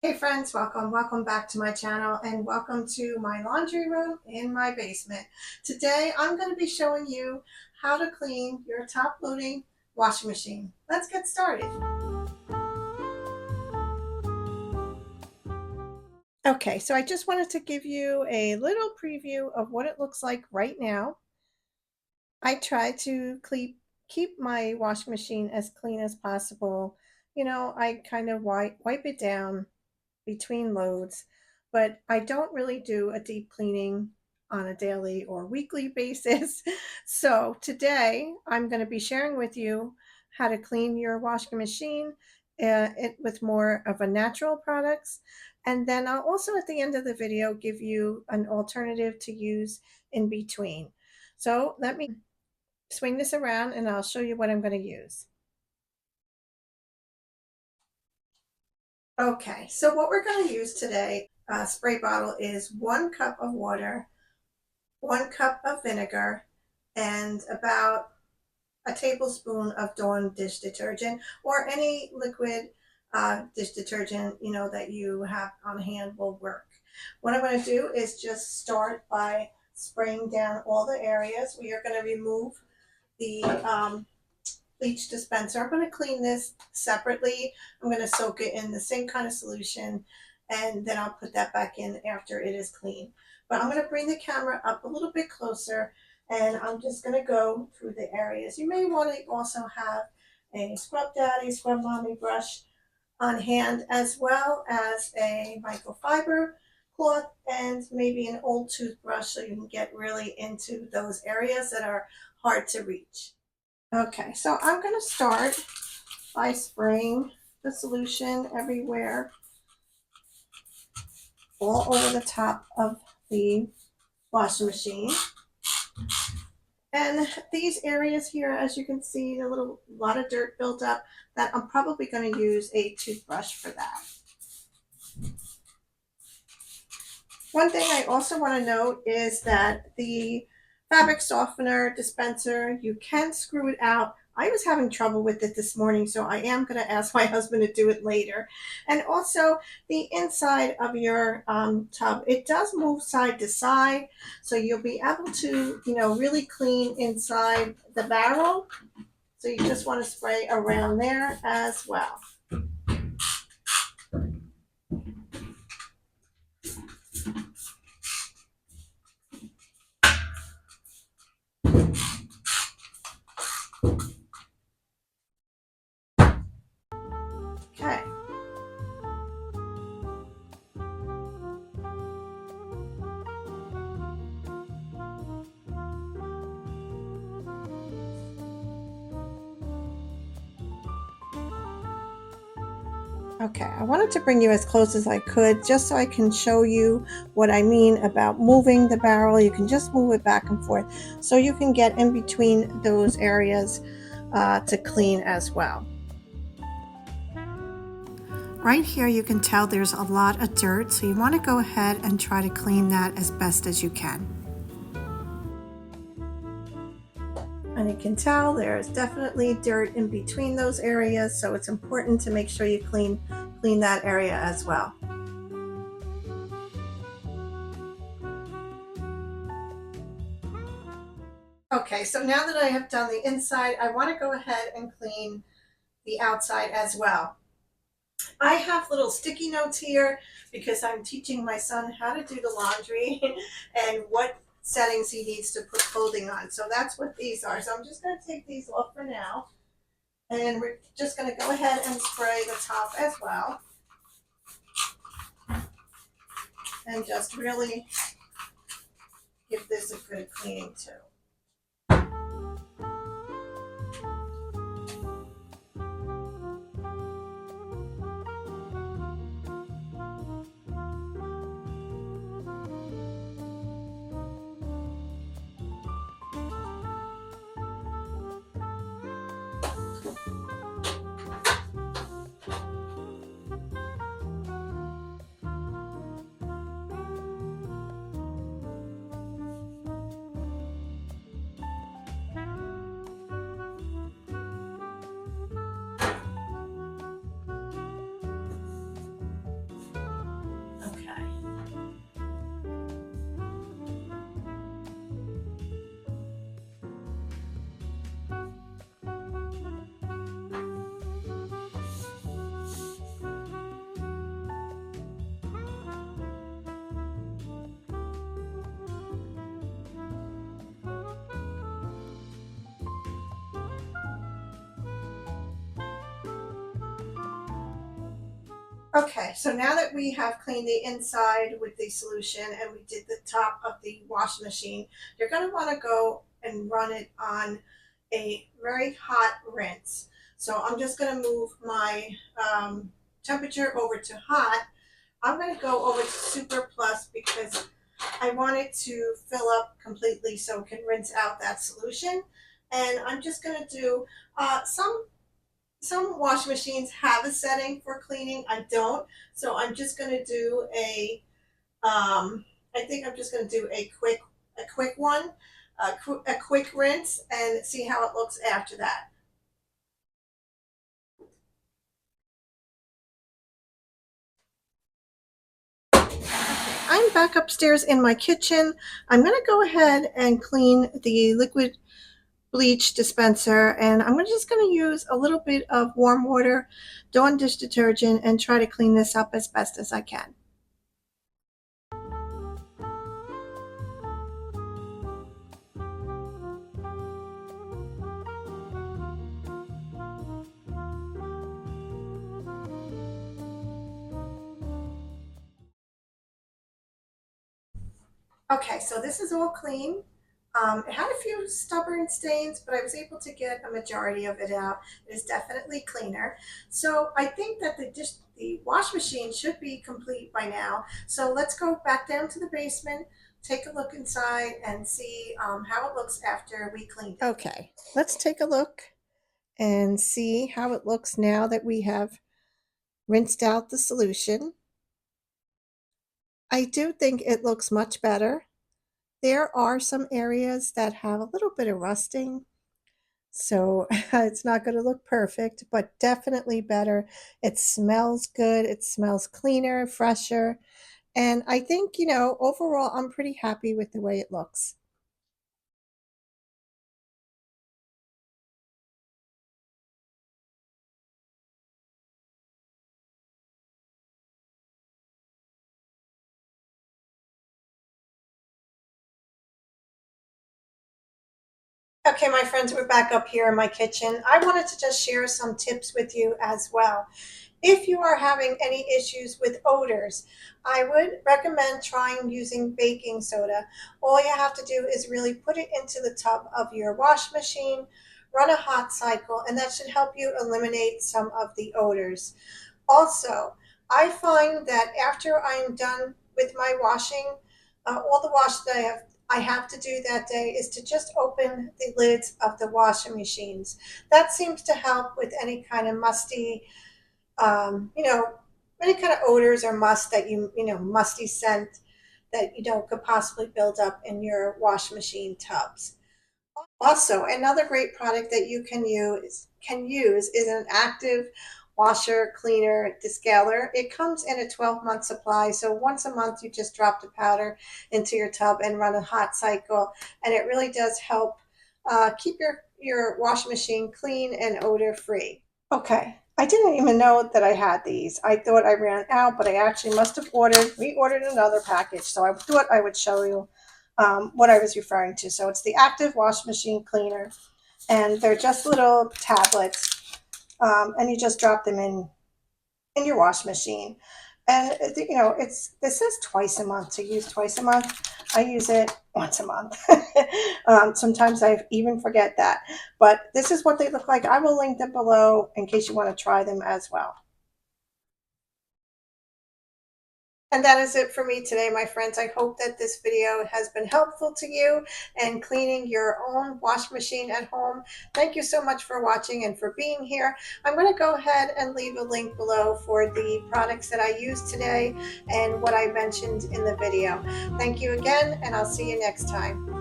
Hey friends, welcome back to my channel and welcome to my laundry room in my basement. Today I'm going to be showing you how to clean your top loading washing machine. Let's get started. Okay, so I just wanted to give you a little preview of what it looks like right now. I try to keep my washing machine as clean as possible. I kind of wipe it down between loads, but I don't really do a deep cleaning on a daily or weekly basis. So today I'm going to be sharing with you how to clean your washing machine with more of a natural products. And then I'll also at the end of the video give you an alternative to use in between. So let me swing this around and I'll show you what I'm going to use. Okay, so what we're going to use today, spray bottle, is 1 cup of water, 1 cup of vinegar, and about a tablespoon of Dawn dish detergent or any liquid dish detergent that you have on hand will work. What I'm going to do is just start by spraying down all the areas. We are going to remove the bleach dispenser. I'm going to clean this separately. I'm going to soak it in the same kind of solution and then I'll put that back in after it is clean. But I'm going to bring the camera up a little bit closer and I'm just going to go through the areas. You may want to also have a scrub daddy, scrub mommy brush on hand, as well as a microfiber cloth and maybe an old toothbrush so you can get really into those areas that are hard to reach. Okay, so I'm going to start by spraying the solution everywhere, all over the top of the washing machine. And these areas here, as you can see, a lot of dirt built up, that I'm probably going to use a toothbrush for that. One thing I also want to note is that the fabric softener dispenser, you can screw it out. I was having trouble with it this morning, so I am going to ask my husband to do it later. And also the inside of your tub, it does move side to side, so you'll be able to, really clean inside the barrel. So you just want to spray around there as well. Okay. Okay, I wanted to bring you as close as I could just so I can show you what I mean about moving the barrel. You can just move it back and forth so you can get in between those areas to clean as well. Right here you can tell there's a lot of dirt, so you want to go ahead and try to clean that as best as you can. And you can tell there's definitely dirt in between those areas, so it's important to make sure you clean that area as well. Okay, so now that I have done the inside, I want to go ahead and clean the outside as well. I have little sticky notes here because I'm teaching my son how to do the laundry and what settings he needs to put clothing on. So that's what these are. So I'm just going to take these off for now. And we're just going to go ahead and spray the top as well. And just really give this a good cleaning too. Okay, so now that we have cleaned the inside with the solution and we did the top of the washing machine, you're going to want to go and run it on a very hot rinse. So I'm just going to move my temperature over to hot. I'm going to go over to Super Plus because I want it to fill up completely so it can rinse out that solution. And I'm just going to do some washing machines have a setting for cleaning. I don't, so I'm just going to do a. I think I'm just going to do a quick one, a quick rinse, and see how it looks after that. I'm back upstairs in my kitchen. I'm going to go ahead and clean the liquid bleach dispenser, and I'm just going to use a little bit of warm water, Dawn dish detergent, and try to clean this up as best as I can. Okay, so this is all clean. It had a few stubborn stains, but I was able to get a majority of it out. It is definitely cleaner. So I think that the wash machine should be complete by now. So let's go back down to the basement, take a look inside, and see how it looks after we cleaned it. Okay, let's take a look and see how it looks now that we have rinsed out the solution. I do think it looks much better. There are some areas that have a little bit of rusting, so it's not going to look perfect, but definitely better. It smells good, it smells cleaner, fresher, and I think, overall, I'm pretty happy with the way it looks. Okay, my friends, we're back up here in my kitchen. I wanted to just share some tips with you as well. If you are having any issues with odors, I would recommend trying using baking soda. All you have to do is really put it into the tub of your wash machine, run a hot cycle, and that should help you eliminate some of the odors. Also, I find that after I'm done with my washing, all the wash that I have to do that day is to just open the lids of the washing machines. That seems to help with any kind of musty, um, you know, any kind of odors or must that musty scent that could possibly build up in your wash machine tubs. Also, another great product that you can use is an active washer cleaner descaler. It comes in a 12-month supply, so once a month you just drop the powder into your tub and run a hot cycle, and it really does help keep your washing machine clean and odor free. Okay, I didn't even know that I had these. I thought I ran out, but I actually must have reordered another package. So I thought I would show you what I was referring to. So it's the active wash machine cleaner, and they're just little tablets, and you just drop them in your wash machine. And it's this says twice a month to use twice a month. I use it once a month. Sometimes I even forget that. But this is what they look like. I will link them below in case you want to try them as well. And that is it for me today, my friends. I hope that this video has been helpful to you in cleaning your own wash machine at home. Thank you so much for watching and for being here. I'm going to go ahead and leave a link below for the products that I used today and what I mentioned in the video. Thank you again, and I'll see you next time.